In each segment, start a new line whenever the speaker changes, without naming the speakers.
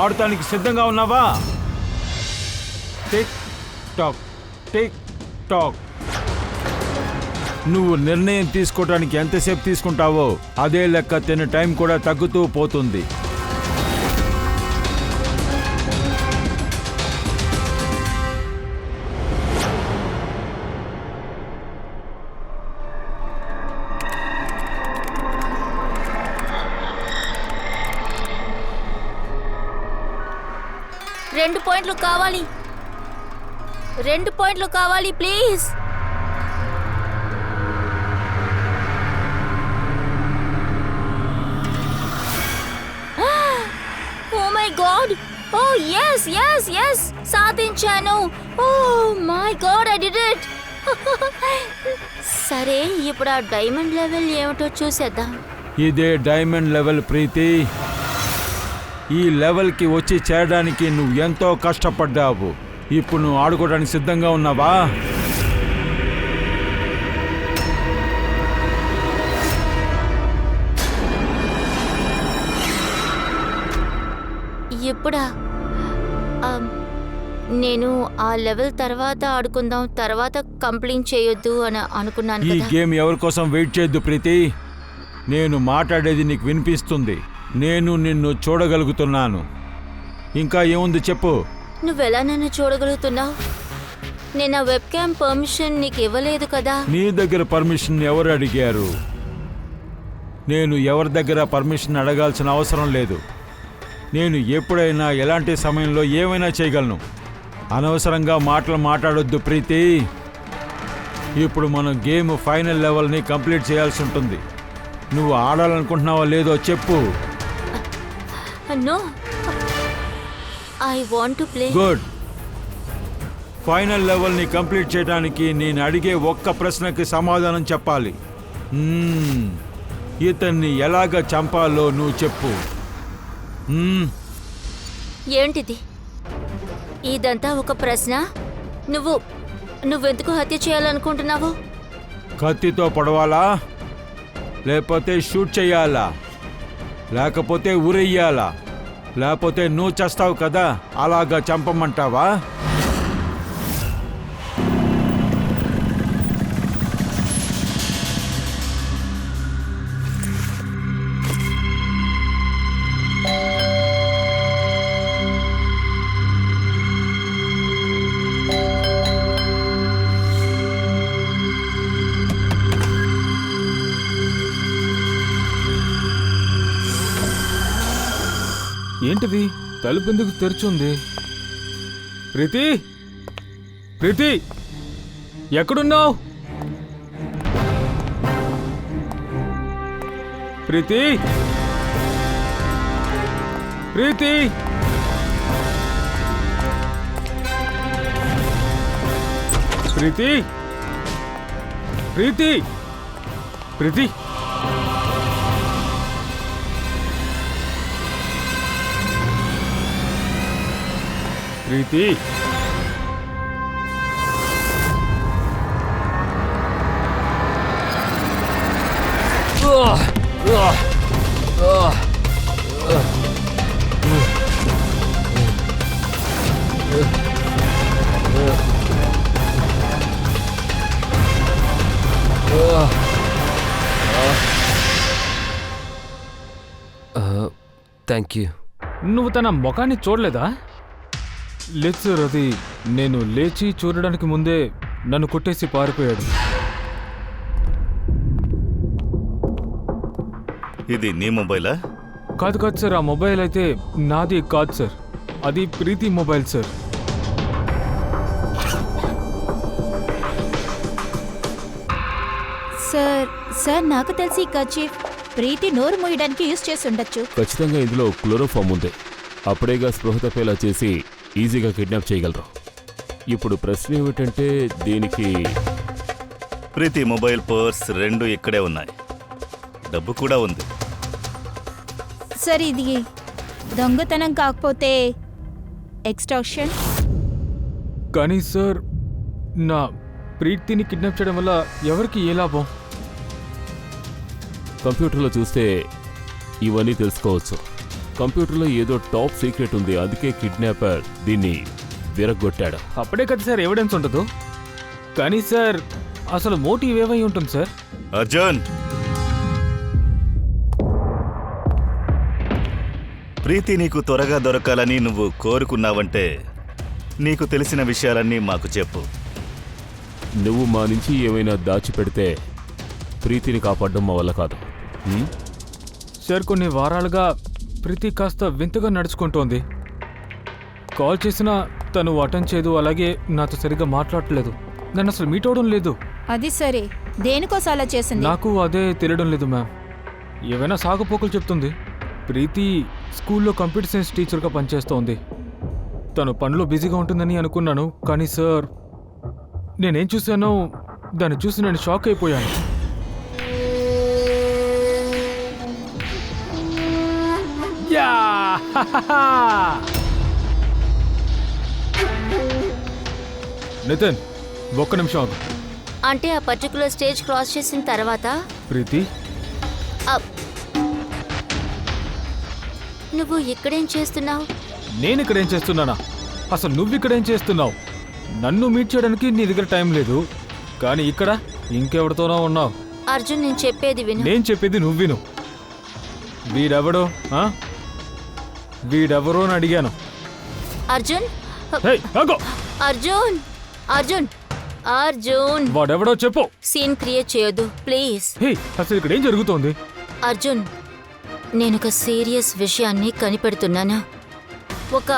ఆడటానికి సిద్ధంగా ఉన్నావా? Tick tock tick talk. నువ్వు నిర్ణయం తీసుకోవడానికి ఎంతసేపు తీసుకుంటావో అదే లెక్క తిన్న టైం కూడా తగ్గుతూ పోతుంది.
రెండు పాయింట్లు కావాలి, 2 పాయింట్లు కావాలి please. Oh my God, oh yes yes yes సాధించాను. Oh my God I did it. సరే ఇప్పుడు ఆ డైమండ్ లెవెల్ ఏమిటో చూసేద్దాం.
ఇదే డైమండ్ లెవెల్ ప్రీతి. ఈ లెవెల్కి వచ్చి చేరడానికి నువ్వు ఎంతో కష్టపడ్డావు. ఇప్పుడు నువ్వు ఆడుకోవడానికి సిద్ధంగా ఉన్నావా?
ఇప్పుడా? నేను ఆ లెవెల్ తర్వాత ఆడుకుందాం, తర్వాత కంప్లైంట్ చేయొద్దు అని అనుకున్నాను
ఈ
కదా.
గేమ్ ఎవరి కోసం వెయిట్ చేయొద్దు ప్రీతి. నేను మాట్లాడేది నీకు వినిపిస్తుంది. నేను నిన్ను చూడగలుగుతున్నాను. ఇంకా ఏముంది చెప్పు.
నువ్వెలా నన్ను చూడగలుగుతున్నావు? నేను ఆ వెబ్ క్యామ్ పర్మిషన్ నీకు ఇవ్వలేదు కదా.
నీ దగ్గర పర్మిషన్ ఎవరు అడిగారు? నేను ఎవరి దగ్గర పర్మిషన్ అడగాల్సిన అవసరం లేదు. నేను ఎప్పుడైనా ఎలాంటి సమయంలో ఏమైనా చేయగలను. అనవసరంగా మాటలు మాట్లాడొద్దు ప్రీతి. ఇప్పుడు మనం గేమ్ ఫైనల్ లెవెల్ని కంప్లీట్ చేయాల్సి ఉంటుంది. నువ్వు ఆడాలనుకుంటున్నావా లేదో చెప్పు.
No, I want to play.
Good. Final లెవెల్ని కంప్లీట్ చేయడానికి నేను అడిగే ఒక్క ప్రశ్నకి సమాధానం చెప్పాలి. ఇతన్ని ఎలాగ చంపాలో నువ్వు చెప్పు.
ఏంటిది? ఇదంతా ఒక ప్రశ్న? నువ్వెందుకు హత్య చేయాలనుకుంటున్నావు?
కత్తితో పొడవాలా, లేకపోతే షూట్ చెయ్యాలా, లేకపోతే ఉరెయ్యాలా, లేకపోతే నువ్వు చేస్తావు కదా అలాగా చంపమంటావా?
ఏంటిది? తలుపు ఎందుకు తెరిచుంది? ప్రీతి, ప్రీతి ఎక్కడున్నావు? ప్రీతి, ప్రీతి, ప్రీతి, ప్రీతి, ప్రీతి. ప్రీతి,
థ్యాంక్ యూ.
నువ్వు తన ముఖాన్ని చూడలేదా? లేదు సార్, అది నేను లేచి చూడడానికి ముందే నన్ను కొట్టేసి పారిపోయాడు.
ఇది నీ మొబైలా?
కాదు కాదు సార్, ఆ మొబైల్ అయితే నాది కాదు సార్, అది ప్రీతి మొబైల్ సార్.
సార్ నాకు తెలిసి ఈ కర్చీఫ్ ప్రీతి నోరు మూయడానికి యూజ్ చేసి ఉండొచ్చు.
ఖచ్చితంగా ఇందులో క్లోరోఫామ్ ఉంది. అప్పుడేగా స్పృహ తప్పేలా చేసి ఈజీగా కిడ్నాప్ చేయగలరు. ఇప్పుడు ప్రశ్న ఏమిటంటే దీనికి
ప్రీతి మొబైల్, పర్స్ రెండు ఇక్కడే ఉన్నాయి. డబ్బు కూడా ఉంది.
సార్ ఇది దొంగతనం కాకపోతే ఎక్స్టార్షన్.
కానీ సార్, నా ప్రీతిని కిడ్నాప్ చేయడం వల్ల ఎవరికి ఏ లాభం?
కంప్యూటర్లో చూస్తే ఇవన్నీ తెలుసుకోవచ్చు. కంప్యూటర్లో ఏదో టాప్ సీక్రెట్ ఉంది, అందుకే కిడ్నాపర్ దీన్ని విరగొట్టాడు.
అప్పుడే కదా సార్ ఎవిడెన్స్ ఉండదు. కానీ సార్ అసలు మోటివ్ ఏమై ఉంటుంది సార్?
అర్జున్, ప్రీతి నీకు త్వరగా దొరకాలని నువ్వు కోరుకున్నావంటే నీకు తెలిసిన విషయాలన్నీ మాకు చెప్పు.
నువ్వు మా నుంచి ఏమైనా దాచిపెడితే ప్రీతిని కాపాడడం మా వల్ల కాదు.
సార్ కొన్ని వారాలుగా ప్రీతి కాస్త వింతగా నడుచుకుంటోంది. కాల్ చేసినా తను అటెండ్ చేయదు, అలాగే నాతో సరిగ్గా మాట్లాడట్లేదు, నన్ను అసలు మీట్ అవడం లేదు.
అది సరే, దేనికోసం అలా చేసింది?
నాకు అదే తెలియడం లేదు మ్యామ్. ఏవైనా సాగుపోకలు చెప్తుంది. ప్రీతి స్కూల్లో కంప్యూటర్ సైన్స్ టీచర్గా పనిచేస్తోంది. తను పనిలో బిజీగా ఉంటుందని అనుకున్నాను, కానీ సార్ నేనేం చూశానో దాన్ని చూసి నేను షాక్ అయిపోయాను. యా! నితిన్, ఒక్క నిమిషం ఆగు.
అంటే ఆ పర్టికులర్ స్టేజ్ క్రాస్ చేసిన తర్వాత
ప్రీతి,
నువ్వు ఇక్కడేం చేస్తున్నావు?
నేను ఇక్కడేం చేస్తున్నానా? అసలు నువ్వు ఇక్కడేం చేస్తున్నావు? నన్ను మీట్ చేయడానికి నీ దగ్గర టైం లేదు, కానీ ఇక్కడ ఇంకెవరితోనో ఉన్నావు.
అర్జున్, నేను చెప్పేది విను.
నేను చెప్పేది నువ్వు విను. వీడెవడో వీడెవరో అని అడిగాను.
అర్జున్,
హే, ఆగు!
అర్జున్, అర్జున్, అర్జున్,
వాడెవడో చెప్పు.
సీన్ క్రియేట్ చేయొద్దు ప్లీజ్.
హే, అసలు ఇక్కడ ఏం జరుగుతోంది?
అర్జున్, నేనొక సీరియస్ విషయాన్ని కనిపెడుతున్నాను. ఒక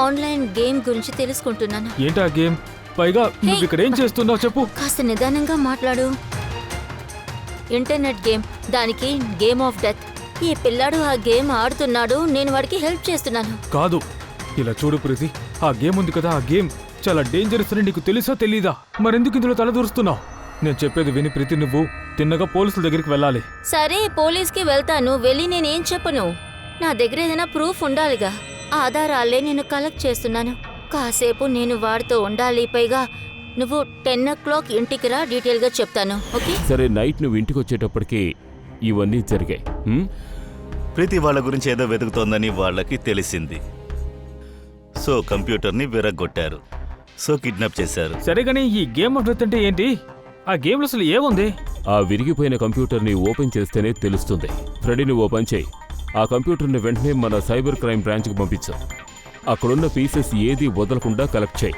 ఆన్లైన్ గేమ్ గురించి తెలుసుకుంటున్నాను.
ఏంటా గేమ్? పైగా నువ్వు ఇక్కడ ఏం చేస్తున్నావు చెప్పు.
కాస్త నిదానంగా మాట్లాడు. ఇంటర్నెట్ గేమ్, దానికి గేమ్ ఆఫ్ డెత్. ఈ పిల్లాడు ఆ గేమ్ ఆడుతున్నాడు, నేను వాడికి హెల్ప్ చేస్తున్నాను.
కాదు, ఇలా చూడు ప్రీతి, ఆ గేమ్ ఉంది కదా, ఆ గేమ్ చాలా డేంజరస్ అని నీకు తెలుసా తెలీదా? మరెందుకు ఇందులో తలదూరుస్తున్నావు? నేను చెప్పేది విని ప్రీతి, నువ్వు తిన్నగా పోలీసుల దగ్గరికి వెళ్ళాలి.
సరే, పోలీస్కి వెళ్తాను. వెళ్ళి నేనేం చెప్పను? నా దగ్గర ఏదైనా ప్రూఫ్ ఉండాలిగా. ఆధారాలే నేను కలెక్ట్ చేస్తున్నాను. కాసేపు నేను వాడితో ఉండాలి. పైగా నువ్వు 10 o'clock ఇంటికి రా, డీటెయిల్గా చెప్తాను. ఓకే?
సరే, నైట్ నువ్వు ఇంటికి వచ్చేటప్పటికి ఇవన్నీ జరిగాయి.
ప్రీతి వాళ్ళ గురించి ఏదో వెతుకుతోందని వాళ్ళకి తెలిసింది. సో కంప్యూటర్ని విరగొట్టారు. సో కిడ్నాప్ చేశారు.
సరే కానీ ఈ గేమ్ ఆఫ్ డెత్ అంటే ఏంటి? ఆ గేమ్లో అసలు ఏముంది?
ఆ విరిగిపోయిన కంప్యూటర్ని ఓపెన్ చేస్తేనే తెలుస్తుంది. ఫ్రెడీని ఓపెన్ చేయి. ఆ కంప్యూటర్ని వెంటనే మన సైబర్ క్రైమ్ బ్రాంచ్కి పంపించు. అక్కడున్న పీసెస్ ఏది వదలకుండా కలెక్ట్ చేయి.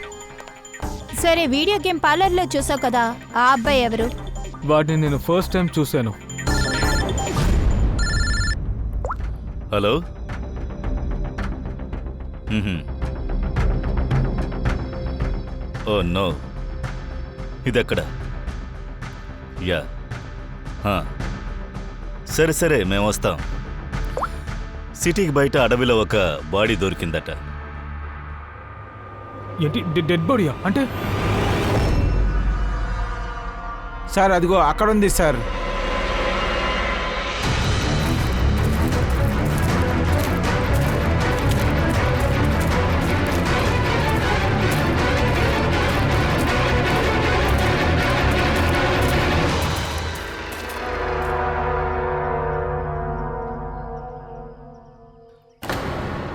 సరే, వీడియో గేమ్ పార్లర్లో చూసావు కదా, ఆ అబ్బాయి ఎవరు?
వాటిని నేను ఫస్ట్ టైం చూశాను.
హలో, ఓ నో, ఇదెక్కడ? యా, సరే సరే, మేము వస్తాం. సిటీకి బయట అడవిలో ఒక బాడీ దొరికిందట.
ఏంటి, డెడ్ బాడీయా? అంటే
సార్ అదిగో అక్కడ ఉంది సార్.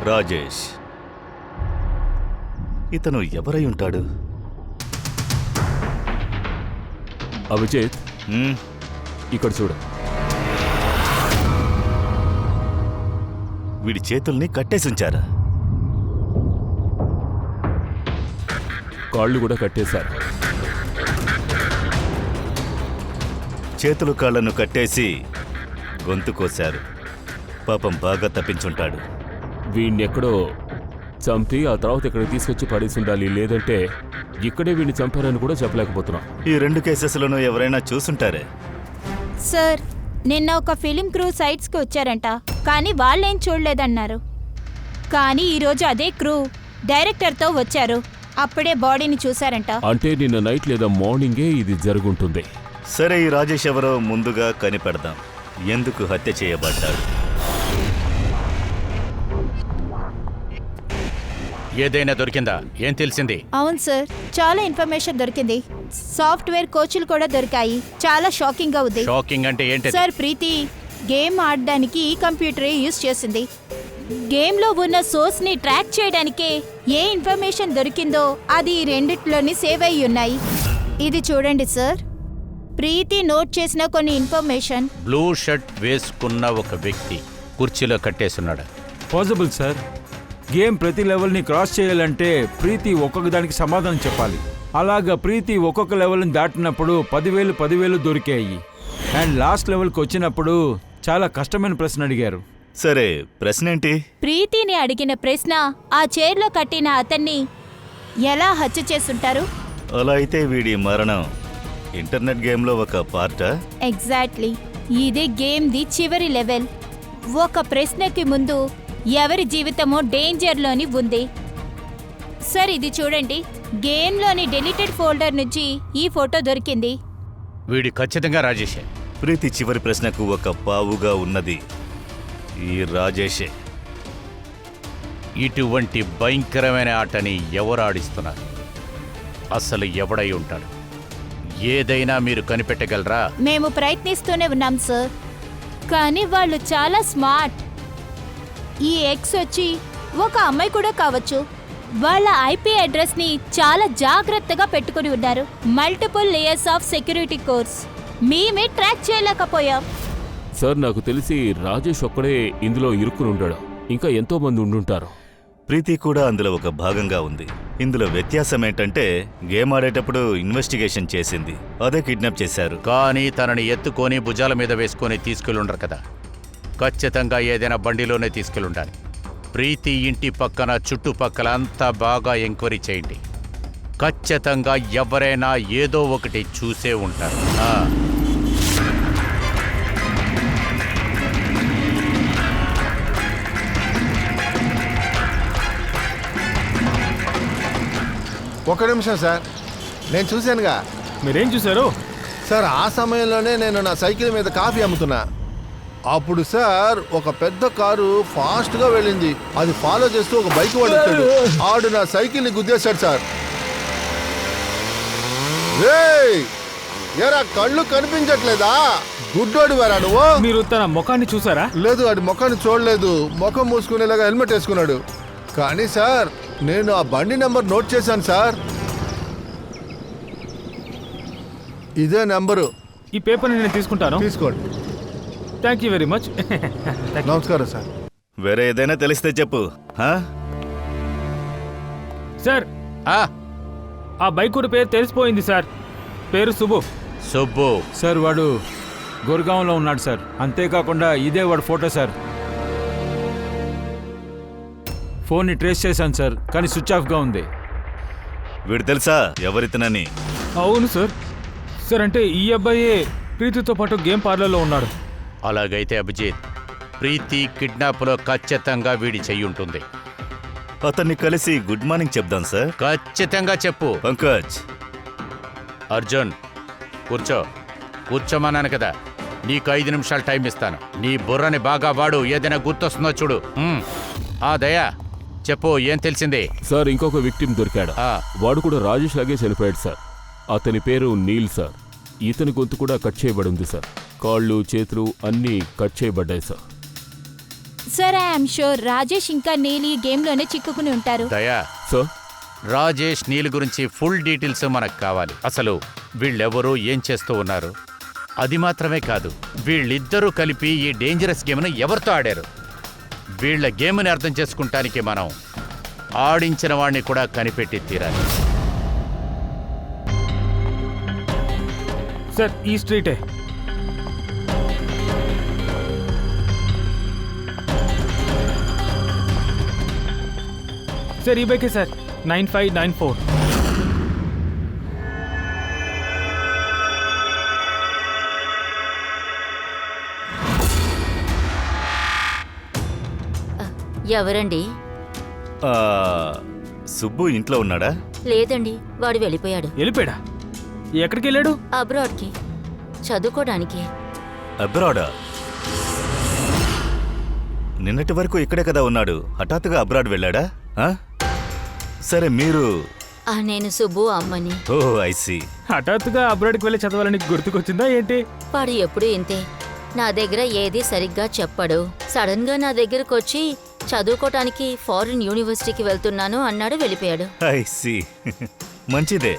రాజేష్, ఇతను ఎవరై ఉంటాడు?
అభిజిత్, ఇక్కడ చూడు.
వీడి చేతుల్ని కట్టేసి ఉంచారా?
కాళ్ళు కూడా కట్టేశారు.
చేతులు కాళ్లను కట్టేసి గొంతు కోశారు. పాపం బాగా తప్పించుంటాడు.
వీడిని ఎక్కడో చంపి ఆ తర్వాత ఇక్కడికి తీసుకొచ్చి పడేసి ఉండాలి, లేదంటే ఇక్కడే వీడిని చంపారని కూడా చెప్పలేకపోతున్నాం.
ఈ 2 కేసెస్లను ఎవరైనా చూసుంటారే?
సార్, నిన్న ఒక ఫిలిం క్రూ సైట్స్కి వచ్చారంట, కానీ వాళ్ళేం చూడలేదన్నారు. కానీ ఈరోజు అదే క్రూ డైరెక్టర్తో వచ్చారు, అప్పుడే బాడీని చూశారంట.
అంటే నిన్న నైట్ లేదా మార్నింగే ఇది జరుగుంటుంది.
సరే, ఈ రాజేష్ ఎవరో ముందుగా కనిపెడదాం. ఎందుకు హత్య చేయబడ్డాడు?
ఏదైనా దొరికిందా? ఏం తెలిసింది?
అవును సార్, చాలా ఇన్ఫర్మేషన్ దొరికింది. సాఫ్ట్వేర్ కోచ్లు కూడా దొరికాయి. చాలా షాకింగ్ గా ఉంది.
షాకింగ్ అంటే ఏంటి?
సార్, ప్రీతి గేమ్ ఆడడానికి ఈ కంప్యూటరే యూజ్ చేసింది. గేమ్లో ఉన్న సోర్స్ని ట్రాక్ చేయడానికే ఏ ఇన్ఫర్మేషన్ దొరికిందో అది ఈ రెండిట్లోని సేవ్ అయి ఉన్నాయి. ఇది చూడండి సార్, ప్రీతి నోట్ చేసిన కొన్ని ఇన్ఫర్మేషన్.
బ్లూ షర్ట్ వేసుకున్న ఒక వ్యక్తి కుర్చీలో కట్టేస్తున్నాడు.
Possible sir. గేమ్ ప్రతి లెవెల్ని క్రాస్ చేయాలంటే ప్రీతి ఒక్కొక్క దానికి సమాధానం చెప్పాలి. అలాగా ప్రీతి ఒక్కొక్క లెవెల్ని దాటినప్పుడు 10,000 దొరికాయి. అండ్ లాస్ట్ లెవెల్కి వచ్చినప్పుడు చాలా కష్టమైన ప్రశ్న అడిగారు.
సరే, ప్రశ్న ఏంటి?
ప్రీతిని అడిగిన ప్రశ్న, ఆ చైర్లో కట్టిన అతన్ని ఎలా హత్య చేసుంటారు?
అలా అయితే వీడి మరణం ఇంటర్నెట్ గేమ్లో ఒక పార్టా?
ఎగ్జాక్ట్లీ. ఇదే గేమ్ది చివరి లెవెల్. ఒక ప్రశ్నకి ముందు ఎవరి జీవితమో డేంజర్లోని ఉంది. సార్ ఇది చూడండి, గేమ్లోని డెలీటెడ్ ఫోల్డర్ నుంచి ఈ ఫోటో దొరికింది.
వీడి ఖచ్చితంగా రాజేషే.
ప్రీతి చివరి ప్రశ్నకు ఒక పావుగా ఉన్నది ఈ రాజేషే.
ఇటువంటి భయంకరమైన ఆటని ఎవరు ఆడిస్తున్నారు? అసలు ఎవడై ఉంటాడు? ఏదైనా మీరు కనిపెట్టగలరా?
మేము ప్రయత్నిస్తూనే ఉన్నాం సార్, కానీ వాళ్ళు చాలా స్మార్ట్. ఈ ఎక్స్ వచ్చి ఒక అమ్మాయి కూడా కావచ్చు. వాళ్ళ ఐపీ అడ్రస్ని చాలా జాగ్రత్తగా పెట్టుకుని ఉన్నారు. Multiple layers of security course. మేమే ట్రాక్ చేయలేకపోయాం.
సార్ నాకు తెలిసి రాజేష్ ఒక్కడే ఇందులో ఇరుక్కుని ఉంటాడు. ఇంకా ఎంతో మంది ఉండుంటారు.
ప్రీతి కూడా అందులో ఒక భాగంగా ఉంది. ఇందులో వ్యత్యాసం ఏంటంటే గేమ్ ఆడేటప్పుడు ఇన్వెస్టిగేషన్ చేసింది, అదే కిడ్నాప్ చేశారు.
కానీ తనని ఎత్తుకొని భుజాల మీద వేసుకొని తీసుకెళ్ళుండరు కదా. ఖచ్చితంగా ఏదైనా బండిలోనే తీసుకెళ్ళుండాలి. ప్రీతి ఇంటి పక్కన చుట్టుపక్కల అంతా బాగా ఎంక్వైరీ చేయండి. ఖచ్చితంగా ఎవరైనా ఏదో ఒకటి చూసే ఉంటారు.
ఒక నిమిషం సార్, నేను చూశానుగా.
మీరేం చూశారు?
సార్ ఆ సమయంలోనే నేను నా సైకిల్ మీద కాఫీ అమ్ముతున్నా. అప్పుడు సార్ ఒక పెద్ద కారు ఫాస్ట్గా వెళ్ళింది. అది ఫాలో చేస్తూ ఒక బైక్ వాడు వచ్చాడు. ఆడు నా సైకిల్ని గుద్దేశాడు సార్. రేయ్, ఎరా కళ్ళు కనిపించట్లేదా? గుడ్డోడి వేరా నువ్వు?
మీరు తన ముఖాన్ని చూసారా?
లేదు, ఆడి ముఖాన్ని చూడలేదు. ముఖం మూసుకునేలాగా హెల్మెట్ వేసుకున్నాడు. కానీ సార్ నేను ఆ బండి నెంబర్ నోట్ చేశాను సార్. ఇదే నెంబరు.
ఈ పేపర్ని నేను తీసుకుంటాను.
తీసుకోండి.
Thank you very much.
నమస్కారం సార్.
వేరే ఏదైనా తెలిస్తే చెప్పు.
సార్ ఆ బైకుడి పేరు తెలిసిపోయింది సార్. పేరు సుబ్బు.
సుబ్బు
సార్ వాడు గుర్గాంలో ఉన్నాడు సార్. అంతేకాకుండా ఇదే వాడు ఫోటో సార్. ఫోన్ని ట్రేస్ చేశాను సార్, కానీ స్విచ్ ఆఫ్గా ఉంది.
వీడు తెలుసా ఎవరితనని?
అవును సార్. సార్ అంటే ఈ అబ్బాయే ప్రీతితో పాటు గేమ్ పార్లర్లో ఉన్నాడు.
అలాగైతే అభిజిత్, ప్రీతి కిడ్నాప్లో ఖచ్చితంగా వీడి చెయ్యి ఉంటుంది.
అతన్ని కలిసి గుడ్ మార్నింగ్ చెప్దాం సార్.
ఖచ్చితంగా చెప్పు.
పంకజ్,
అర్జున్ కూర్చో. కూర్చోమన్నాను కదా. నీకు 5 నిమిషాలు టైం ఇస్తాను. నీ బుర్రని బాగా వాడు. ఏదైనా గుర్తొస్తుందో చూడు. దయా చెప్పు, ఏం తెలిసింది?
సార్ ఇంకొక విక్టిమ్ దొరికాడు. వాడు కూడా రాజేష్ లాగే చనిపోయాడు సార్. అతని పేరు నీల్ సార్. ఇతని గొంతు కూడా కట్ చేయబడి ఉంది సార్. కాళ్ళు చేతులు అన్నీ కట్ చేయబడ్డాయి sir.
Sir I'm sure Rajesh ఇంకా నీల్ ఈ గేమ్లోనే చిక్కుకుని ఉంటారు.
దయా
సార్,
రాజేష్ నీల్ గురించి ఫుల్ డీటెయిల్స్ మనకు కావాలి. అసలు వీళ్ళెవరూ ఏం చేస్తూ ఉన్నారు? అది మాత్రమే కాదు, వీళ్ళిద్దరూ కలిపి ఈ డేంజరస్ గేమ్ను ఎవరితో ఆడారు? వీళ్ళ గేమ్ని అర్థం చేసుకుంటానికి మనం ఆడించిన వాడిని కూడా కనిపెట్టి తీరాలి.
సార్ ఈ స్ట్రీటే. సార్ ఈ బైకే సార్, 9594.
ఎవరండి?
సుబ్బు ఇంట్లో ఉన్నాడా?
లేదండి, వాడు వెళ్ళిపోయాడు.
వెళ్ళిపోయాడా? ఎక్కడికి వెళ్ళాడు?
అబ్రాడ్కి చదువుకోవడానికి.
అబ్రాడా? నిన్నటి వరకు ఇక్కడే కదా ఉన్నాడు. హఠాత్తుగా అబ్రాడ్ వెళ్ళాడా? సరే మీరు?
నేను సుబ్బు అమ్మని.
ఓ ఐసీ.
హఠాత్తుగా అబ్రాడ్కి వెళ్ళి చదవాలని గుర్తుకొచ్చిందా ఏంటి?
వాడు ఎప్పుడు ఇంతే. నా దగ్గర ఏది సరిగ్గా చెప్పడు. సడన్ గా నా దగ్గరకు వచ్చి చదువుకోటానికి ఫారిన్ యూనివర్సిటీకి వెళ్తున్నాను అన్నాడు, వెళ్ళిపోయాడు.
I see. మంచిదే.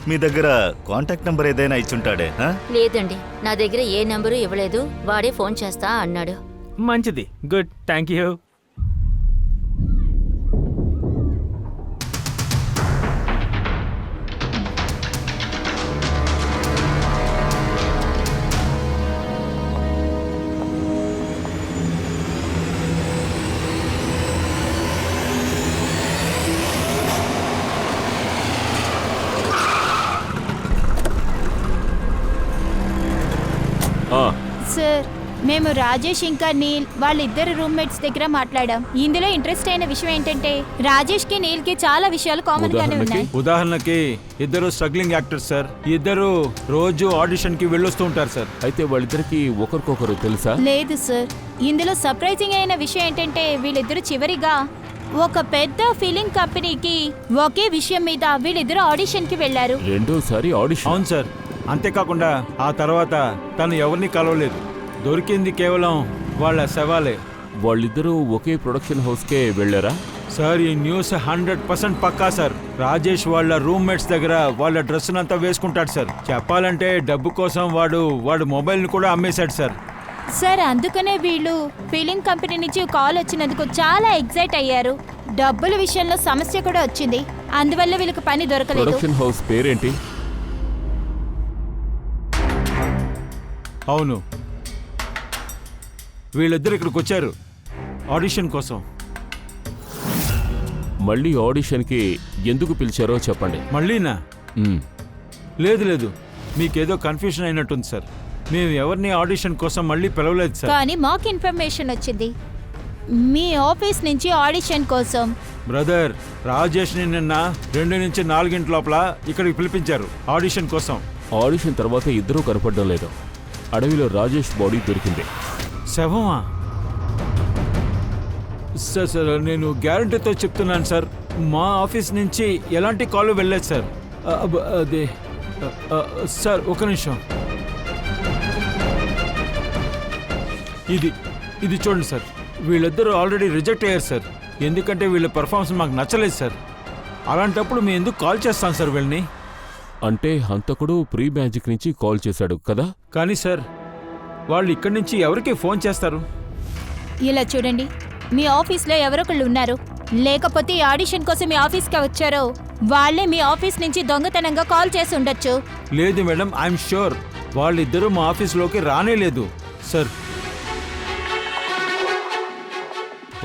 మీ దగ్గర కాంటాక్ట్ నెంబర్ ఏదైనా ఇచ్చుంటాడే?
లేదండి, నా దగ్గర ఏ నంబరు ఇవ్వలేదు. వాడే ఫోన్ చేస్తా అన్నాడు.
మంచిది, గుడ్, థ్యాంక్ యూ.
సార్, మేము రాజేష్ ఇంకా నీల్ వాళ్ళిద్దరు రూమ్మేట్స్ దగ్గర మాట్లాడాం. ఇందులో ఇంట్రెస్ట్ అయిన విషయం ఏంటంటే రాజేష్ కి నీల్ కి చాలా విషయాలు కామన్ గానే ఉన్నాయి.
ఉదాహరణకి ఇద్దరు స్ట్రగ్లింగ్ యాక్టర్స్ సార్. ఇద్దరు రోజు ఆడిషన్ కి వెళ్ళొస్తూ ఉంటారు సార్.
అయితే వాళ్ళిద్దరికి ఒకరికొకరు తెలుసా?
లేదు సార్. ఇందులో సర్ప్రైజింగ్ అయిన విషయం ఏంటంటే వీళ్ళిద్దరు చివరిగా ఒక పెద్ద ఫిలిం కంపెనీకి ఒకే విషయం మీద వీళ్ళిద్దరు ఆడిషన్ కి వెళ్లారు.
రెండోసారి ఆడిషన్?
అవును సార్. అంతేకాకుండా ఆ తర్వాత తను ఎవరిని కలవలేదు. దొరికింది కేవలం వాళ్ళ శవాలే.
వాళ్ళిద్దరూ ఒకే ప్రొడక్షన్ హౌస్కే వెళ్ళారా?
సార్, ఈ న్యూస్ 100% పక్కా సార్. రాజేష్ వాళ్ళ రూమ్మేట్స్ దగ్గర వాళ్ళ డ్రెస్ అంతా వేసుకుంటాడు సార్. చెప్పాలంటే డబ్బు కోసం వాడు మొబైల్ని కూడా అమ్మేశాడు సార్.
సార్, అందుకనే వీళ్ళు ఫిలిం కంపెనీ నుంచి కాల్ వచ్చినందుకు చాలా ఎగ్జైట్ అయ్యారు. డబ్బుల విషయంలో సమస్య కూడా వచ్చింది, అందువల్ల వీళ్ళకి పని దొరకలేదు.
ప్రొడక్షన్ హౌస్ పేరేంటి?
అవును, వీళ్ళిద్దరు ఇక్కడికి వచ్చారు ఆడిషన్ కోసం.
మళ్ళీ ఆడిషన్కి ఎందుకు పిలిచారో చెప్పండి.
మళ్ళీనా?
మ్మ్.
లేదు, మీకేదో కన్ఫ్యూషన్ అయినట్టుంది సార్. మేము ఎవరిని ఆడిషన్ కోసం మళ్ళీ పిలవలేదు సార్.
కానీ మాకు ఇన్ఫర్మేషన్ వచ్చింది మీ ఆఫీస్ నుంచి ఆడిషన్ కోసం.
బ్రదర్, రాజేష్ని నిన్న 2 నుంచి 4 గంటల లోపల ఇక్కడికి పిలిపించారు ఆడిషన్ కోసం.
ఆడిషన్ తర్వాత ఇద్దరూ కనపడడం లేదు. అడవిలో రాజేష్ బాడీ దొరికింది.
శవమా? సార్, నేను గ్యారంటీతో చెప్తున్నాను సార్, మా ఆఫీస్ నుంచి ఎలాంటి కాల్ వెళ్ళలేదు సార్. అదే సార్, ఒక నిమిషం. ఇది చూడండి సార్. వీళ్ళిద్దరూ ఆల్రెడీ రిజెక్ట్ అయ్యారు సార్. ఎందుకంటే వీళ్ళ పర్ఫార్మెన్స్ మాకు నచ్చలేదు సార్. అలాంటప్పుడు మేము ఎందుకు కాల్ చేస్తాం సార్ వీళ్ళని?
అంటే హంతకుడు ప్రీ మ్యాజిక్ నుంచి కాల్ చేశాడు కదా?
కానీ సార్, వాళ్ళు ఇక్కడి నుంచి ఎవరికి ఫోన్ చేస్తారు?
ఇలా చూడండి, మీ ఆఫీస్లో ఎవరొకళ్ళు ఉన్నారు. లేకపోతే ఈ ఆడిషన్ కోసం మీ ఆఫీస్కి వచ్చారో వాళ్ళే మీ ఆఫీస్ నుంచి దొంగతనంగా కాల్ చేసి ఉండొచ్చు.
లేదు మేడం, ఐఎమ్ షూర్ వాళ్ళిద్దరూ మా ఆఫీస్లోకి రానే లేదు సార్.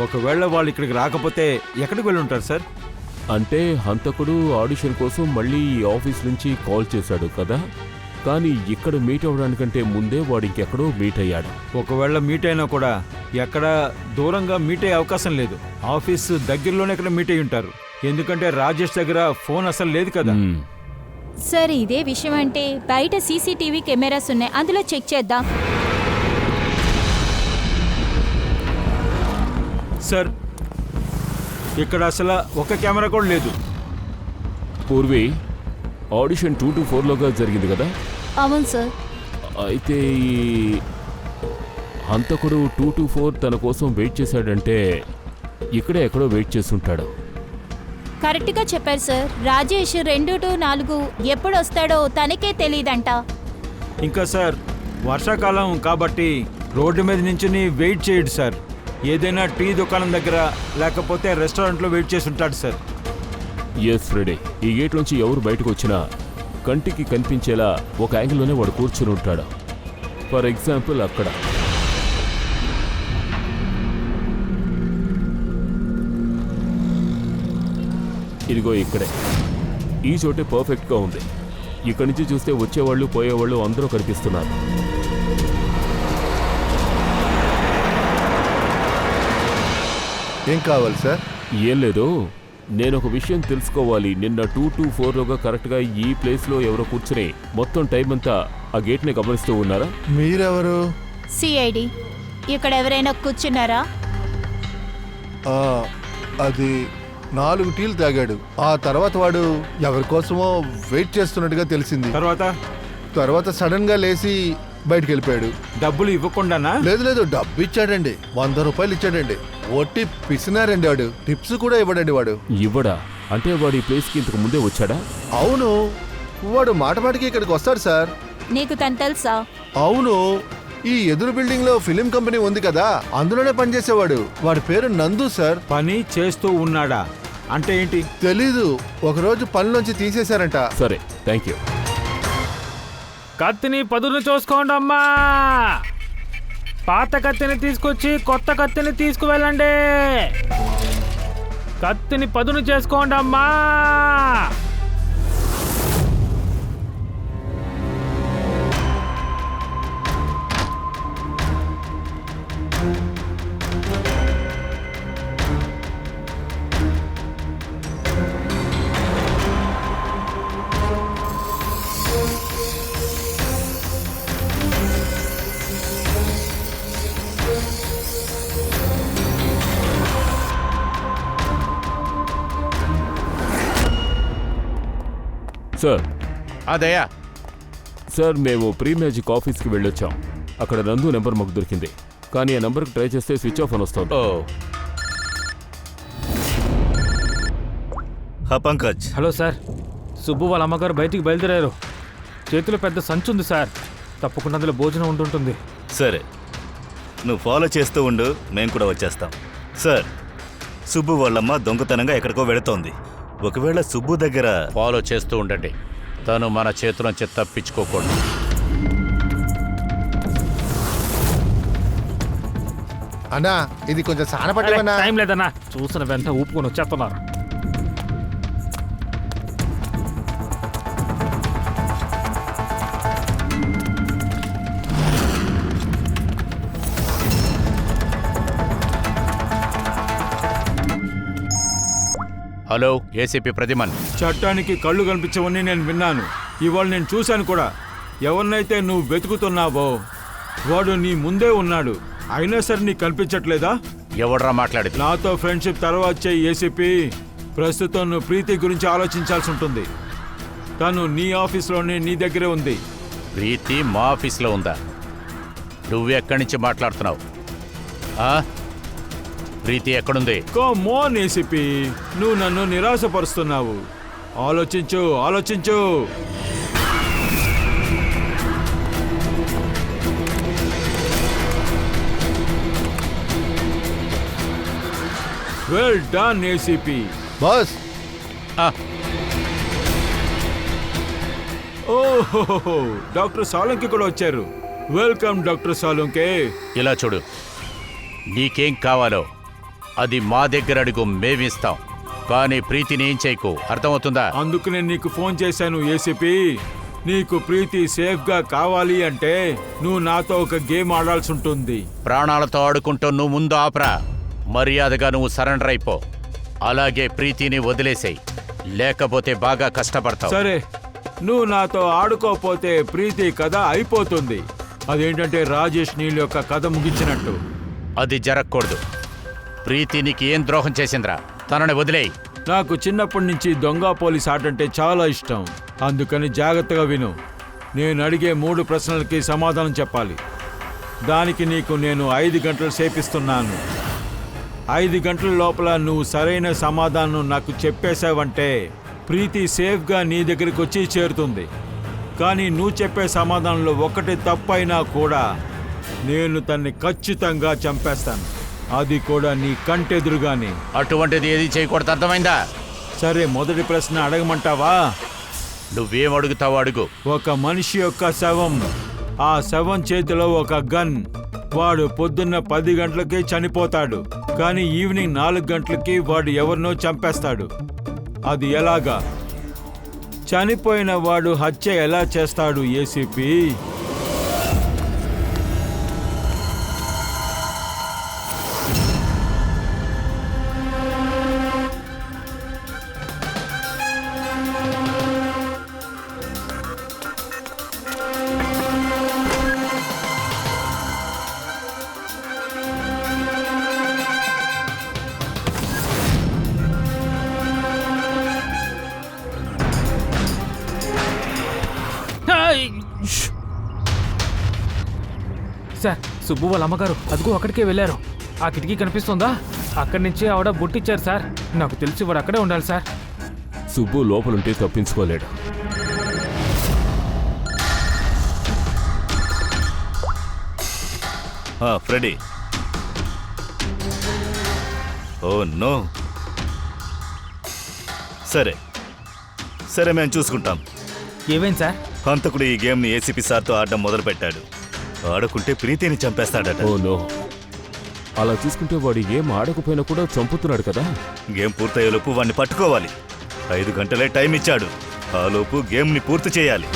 ఒకవేళ వాళ్ళు ఇక్కడికి రాకపోతే ఎక్కడికి వెళ్ళి ఉంటారు సార్?
అంటే హంతకుడు ఆడిషన్ కోసం మళ్ళీ ఈ ఆఫీస్ నుంచి కాల్ చేశాడు కదా? కానీ ఇక్కడ మీట్ అవ్వడానికంటే ముందే వాడు ఇంకెక్కడో మీట్ అయ్యాడు.
ఒకవేళ మీట్ అయినా కూడా ఎక్కడ దూరంగా మీట్ అయ్యే అవకాశం లేదు. ఆఫీస్ దగ్గరలోనే ఎక్కడ మీట్ అయ్యి ఉంటారు. ఎందుకంటే రాజేష్ దగ్గర ఫోన్ అసలు లేదు కదా.
మ్మ్.
సరే, ఇదే విషయం అంటే బయట సీసీటీవీ కెమెరాస్ ఉన్నాయి, అందులో చెక్ చేద్దాం.
సార్, ఇక్కడ అసలు ఒక కెమెరా కూడా లేదు.
పూర్వి, ఆడిషన్ 2 to 4లోగా జరిగింది కదా?
అవును సార్.
అయితే ఈ హంతకుడు 2 to 4 తన కోసం వెయిట్ చేశాడంటే ఇక్కడే ఎక్కడో వెయిట్ చేస్తుంటాడు.
కరెక్ట్గా చెప్పారు సార్. రాజేష్ 2 to 4 ఎప్పుడు వస్తాడో తనకే తెలియదంట.
ఇంకా సార్, వర్షాకాలం కాబట్టి రోడ్డు మీద నుంచి వెయిట్ చేయడు సార్. ఏదైనా టీ దుకాణం దగ్గర లేకపోతే రెస్టారెంట్లో వెయిట్ చేసి ఉంటాడు సార్.
ఎస్ ఫ్రెడీ, ఈ గేట్ నుంచి ఎవరు బయటకు వచ్చినా కంటికి కనిపించేలా ఒక యాంగిల్లోనే వాడు కూర్చుని ఉంటాడు. ఫర్ ఎగ్జాంపుల్ అక్కడ. ఇదిగో ఇక్కడే. ఈ చోటే పర్ఫెక్ట్గా ఉంది. ఇక్కడి నుంచి చూస్తే వచ్చేవాళ్ళు పోయేవాళ్ళు అందరూ కనిపిస్తున్నారు.
ఏం కావాలి సార్?
ఏం లేదు, నేను ఒక విషయం తెలుసుకోవాలి. నిన్న 2 to 4లోగా కరెక్ట్గా ఈ ప్లేస్లో ఎవరో కూర్చుని మొత్తం టైం అంతా ఆ గేట్ని గమనిస్తూ ఉన్నారా?
మీరెవరు?
సిఐడి. ఇక్కడ ఎవరైనా కూర్చున్నారా?
అది 4 టీలు తాగాడు. ఆ తర్వాత వాడు ఎవరి కోసమో వెయిట్ చేస్తున్నట్టుగా తెలిసింది.
తర్వాత
సడన్ గా లేచి బయటికి వెళ్ళిపోయాడు.
డబ్బులు ఇవ్వకుండానా?
లేదు లేదు, డబ్బు ఇచ్చాడండి. 100 రూపాయలు ఇచ్చాడండి. ఒట్టి పిసినారండి వాడు. టిప్స్ కూడా ఇవ్వడండి వాడు.
ఇవ్వడా? అంటే వాడు ఈ ప్లేస్కి ఇంతకు ముందే వచ్చాడా?
అవును, వాడు మాటమాటికి ఇక్కడికి వస్తాడు సార్.
నీకు తను తెలుసా?
అవును, ఈ ఎదురు బిల్డింగ్ లో ఫిలిం కంపెనీ ఉంది కదా, అందులోనే పనిచేసేవాడు. వాడి పేరు నందు సార్.
పని చేస్తూ ఉన్నాడా? అంటే ఏంటి?
తెలీదు, ఒకరోజు పనిలోంచి తీసేశారంట.
సరే, థ్యాంక్ యూ.
కత్తిని పదును చూసుకోండి అమ్మా. పాత కత్తిని తీసుకొచ్చి కొత్త కత్తిని తీసుకువెళ్ళండి. కత్తిని పదును చేసుకోండి అమ్మా.
సార్,
అదయ్యా,
సార్ మేము ప్రీ మ్యాజిక్ ఆఫీస్కి వెళ్ళొచ్చాం. అక్కడ నందు నెంబర్ మాకు దొరికింది, కానీ ఆ నెంబర్కి ట్రై చేస్తే స్విచ్ ఆఫ్ అని వస్తుంది.
ఓ
పంకజ్.
హలో సార్, సుబ్బు వాళ్ళ అమ్మగారు బయటికి బయలుదేరారు. చేతిలో పెద్ద సంచి ఉంది సార్. తప్పకుండా అందులో భోజనం ఉంటుంటుంది.
సరే, నువ్వు ఫాలో చేస్తూ ఉండు, మేము కూడా వచ్చేస్తాం. సార్, సుబ్బు వాళ్ళమ్మ దొంగతనంగా ఎక్కడికో వెళుతోంది. ఒకవేళ సుబ్బు దగ్గర
ఫాలో చేస్తూ ఉండండి. తను మన చేతులోంచి తప్పించుకోకూడదు.
అన్నా, ఇది కొంచెం సానపట్టమన్నా.
టైం లేదన్నా, చూసిన వెంటనే ఊపుకొని వచ్చేస్తున్నారు.
Hello, ACP Pradyuman.
చట్టానికి కళ్ళు కనిపించవని నేను విన్నాను. ఇవాళ నేను చూశాను కూడా. ఎవరినైతే నువ్వు వెతుకుతున్నావో వాడు నీ ముందే ఉన్నాడు. అయినా సరే నీకు కనిపించట్లేదా?
ఎవడ్రా మాట్లాడేది?
నాతో ఫ్రెండ్షిప్ తర్వాత చేయి ఏసీపీ. ప్రస్తుతం నువ్వు ప్రీతి గురించి ఆలోచించాల్సి ఉంటుంది. తను నీ ఆఫీస్లోనే నీ దగ్గరే ఉంది.
ప్రీతి మా ఆఫీస్లో ఉందా? నువ్వెక్కడి నుంచి మాట్లాడుతున్నావు? ప్రీతి ఎక్కడుంది?
కమ్ ఆన్ ఏసీపీ, నువ్వు నన్ను నిరాశపరుస్తున్నావు. ఆలోచించు, ఆలోచించు. Well done ACP.
బాస్,
ఓహో, డాక్టర్ సాలంకి కూడా వచ్చారు. Welcome doctor Salunkhe.
ఇలా చూడు, నీకేం కావాలో అది మా దగ్గర అడుగు, మేమిస్తాం. కానీ ప్రీతిని ఏం చేయకు, అర్థమవుతుందా?
అందుకు నేను నీకు ఫోన్ చేశాను ఏసీపీ. నీకు ప్రీతి సేఫ్గా కావాలి అంటే నువ్వు నాతో ఒక గేమ్ ఆడాల్సి ఉంటుంది.
ప్రాణాలతో ఆడుకుంటూ నువ్వు ముందు ఆపరా. మర్యాదగా నువ్వు సరెండర్ అయిపో. అలాగే ప్రీతిని వదిలేసేయి, లేకపోతే బాగా కష్టపడతావు.
సరే, నువ్వు నాతో ఆడుకోపోతే ప్రీతి కథ అయిపోతుంది. అదేంటంటే రాజేష్ నీళ్ళ యొక్క కథ ముగించినట్టు.
అది జరగకూడదు. ప్రీతి నీకు ఏం ద్రోహం చేసిందిరా? తనని వదిలేయి.
నాకు చిన్నప్పటి నుంచి దొంగ పోలీస్ ఆట అంటే చాలా ఇష్టం. అందుకని జాగ్రత్తగా విను. నేను అడిగే 3 ప్రశ్నలకి సమాధానం చెప్పాలి. దానికి నీకు నేను 5 గంటలు సేపిస్తున్నాను. 5 గంటల లోపల నువ్వు సరైన సమాధానం నాకు చెప్పేశావంటే ప్రీతి సేఫ్గా నీ దగ్గరికి వచ్చి చేరుతుంది. కానీ నువ్వు చెప్పే సమాధానంలో ఒకటి తప్పైనా కూడా నేను తన్ని ఖచ్చితంగా చంపేస్తాను. అది కూడా నీ కంటెదురుగానే.
అటువంటిది ఏది చేయకూడదు, అర్థమైందా?
సరే, మొదటి ప్రశ్న అడగమంటావా?
నువ్వేం అడుగుతావో అడుగు.
ఒక మనిషి యొక్క శవం, ఆ శవం చేతిలో ఒక గన్. వాడు పొద్దున్న 10 గంటలకి చనిపోతాడు, కానీ ఈవినింగ్ 4 గంటలకి వాడు ఎవరినో చంపేస్తాడు. అది ఎలాగా? చనిపోయిన వాడు హత్య ఎలా చేస్తాడు ఏసీపీ?
సార్, సుబ్బు వాళ్ళ అమ్మగారు అదిగో అక్కడికే వెళ్ళారు. ఆ కిటికీ కనిపిస్తుందా? అక్కడి నుంచి ఆవిడ బుట్టిచ్చారు సార్. నాకు తెలిసి వాడు అక్కడే ఉండాలి సార్.
సుబ్బు లోపలుంటే తప్పించుకోలేడు.
ఫ్రెడీ. Oh no. సరే సరే, మేము చూసుకుంటాం.
ఏమైంది సార్?
హంతకుడు ఈ గేమ్ని ఏసీపీ సార్తో ఆడడం మొదలుపెట్టాడు. ఆడుకుంటే ప్రీతిని చంపేస్తాడట.
ఓ నో, అలా చూసుకుంటే వాడు ఏం ఆడకపోయినా కూడా చంపుతున్నాడు కదా.
గేమ్ పూర్తయ్యేలోపు వాడిని పట్టుకోవాలి. 5 గంటలే టైం ఇచ్చాడు. ఆ లోపు గేమ్ని పూర్తి చేయాలి.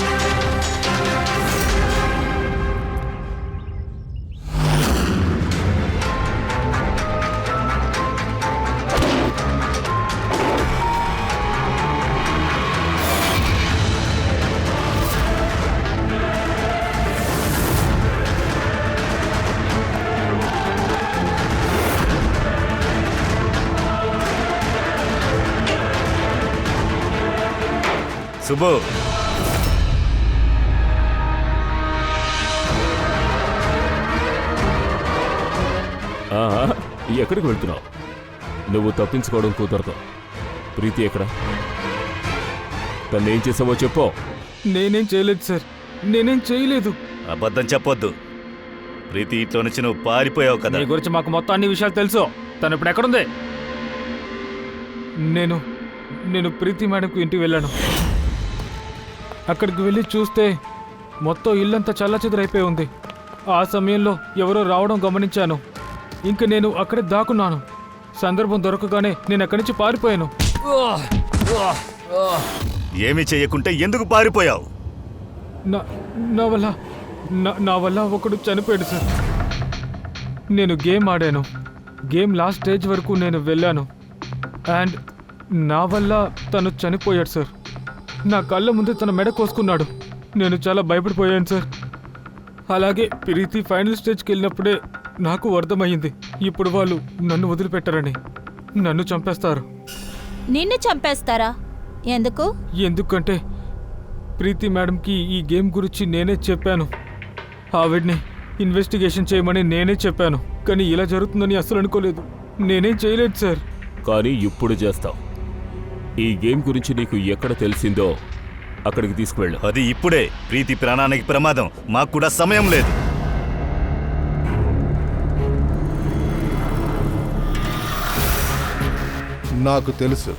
సుబ్బు,
ఎక్కడికి వెళ్తున్నావు? నువ్వు తప్పించుకోవడం కుదరదు. ప్రీతి ఎక్కడ? తను ఏం చేసావో చెప్పు.
నేనేం చేయలేదు సార్, నేనేం చేయలేదు.
అబద్ధం చెప్పొద్దు. ప్రీతి ఇంట్లో నుంచి నువ్వు పారిపోయావు కదా.
నీ గురించి మాకు మొత్తం అన్ని విషయాలు తెలుసు. తను ఇప్పుడు ఎక్కడుంది? నేను ప్రీతి మేడంకు ఇంటికి వెళ్ళాను. అక్కడికి వెళ్ళి చూస్తే మొత్తం ఇల్లంతా చల్లచెదురైపోయి ఉంది. ఆ సమయంలో ఎవరో రావడం గమనించాను. ఇంక నేను అక్కడే దాక్కున్నాను. సందర్భం దొరకగానే నేను అక్కడి నుంచి పారిపోయాను.
ఏమీ చేయకుంటే ఎందుకు పారిపోయావు?
నా వల్ల ఒకడు చనిపోయాడు సార్. నేను గేమ్ ఆడాను. గేమ్ లాస్ట్ స్టేజ్ వరకు నేను వెళ్ళాను. అండ్ నా వల్ల తను చనిపోయాడు సార్. నా కళ్ళ ముందు తన మెడ కోసుకున్నాడు. నేను చాలా భయపడిపోయాను సార్. అలాగే ప్రీతి ఫైనల్ స్టేజ్కి వెళ్ళినప్పుడే నాకు అర్థమయ్యింది, ఇప్పుడు వాళ్ళు నన్ను వదిలిపెట్టారని. నన్ను చంపేస్తారు.
నిన్ను చంపేస్తారా? ఎందుకు?
ఎందుకంటే ప్రీతి మేడంకి ఈ గేమ్ గురించి నేనే చెప్పాను. ఆవిడ్ని ఇన్వెస్టిగేషన్ చేయమని నేనే చెప్పాను. కానీ ఇలా జరుగుతుందని అసలు అనుకోలేదు. నేనేం చేయలేదు సార్.
కానీ ఇప్పుడు చేస్తావు. ఈ గేమ్ గురించి నీకు ఎక్కడ తెలిసిందో అక్కడికి తీసుకువెళ్ళు.
అది ఇప్పుడే. ప్రీతి ప్రాణానికి ప్రమాదం. మాకు కూడా సమయం లేదు.
నాకు తెలుసు,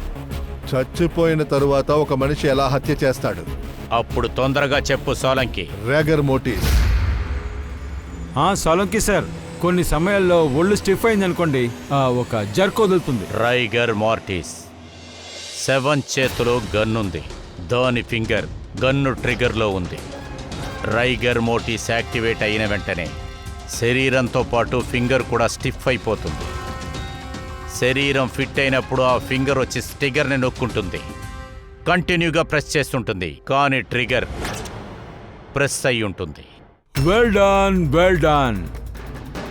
చచ్చిపోయిన తరువాత ఒక మనిషి ఎలా హత్య చేస్తాడు.
అప్పుడు తొందరగా చెప్పు సోలంకి.
రేగర్ మోటిస్.
సోలంకి సార్, కొన్ని సమయాల్లో ఒళ్ళు స్టిఫ్ అయిందనుకోండి, ఒక జర్క్ వదులుతుంది.
రైగర్ మార్టిస్. 7 చేతిలో గన్నుంది. దాని ఫింగర్ గన్ను ట్రిగర్లో ఉంది. రైగర్ మోటిస్ యాక్టివేట్ అయిన వెంటనే శరీరంతో పాటు ఫింగర్ కూడా స్టిఫ్ అయిపోతుంది. శరీరం ఫిట్ అయినప్పుడు ఆ ఫింగర్ వచ్చి ట్రిగర్ని నొక్కుంటుంది. కంటిన్యూగా ప్రెస్ చేస్తుంటుంది, కానీ ట్రిగర్ ప్రెస్ అయి ఉంటుంది.
Well done.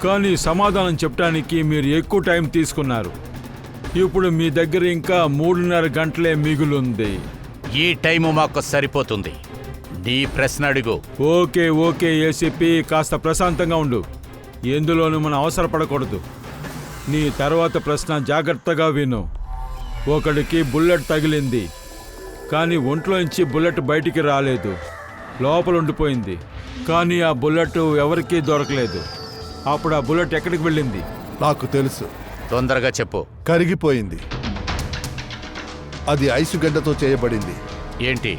కానీ సమాధానం చెప్పడానికి మీరు ఎక్కువ టైం తీసుకున్నారు. ఇప్పుడు మీ దగ్గర ఇంకా 3.5 గంటలే మిగులుంది.
ఈ టైము మాకు సరిపోతుంది. నీ ప్రశ్న అడుగు.
ఓకే ఏసీపీ, కాస్త ప్రశాంతంగా ఉండు. ఎందులోనూ మనం అవసరపడకూడదు. నీ తర్వాత ప్రశ్న జాగ్రత్తగా విను. ఒకడికి బుల్లెట్ తగిలింది, కానీ ఒంట్లోంచి బుల్లెట్ బయటికి రాలేదు, లోపల ఉండిపోయింది. కానీ ఆ బుల్లెట్ ఎవరికీ దొరకలేదు. అప్పుడు ఆ బుల్లెట్ ఎక్కడికి వెళ్ళింది?
నాకు తెలుసు.
తొందరగా చెప్పు.
కరిగిపోయింది. అది ఐసు గడ్డతో చేయబడింది.
ఏంటి?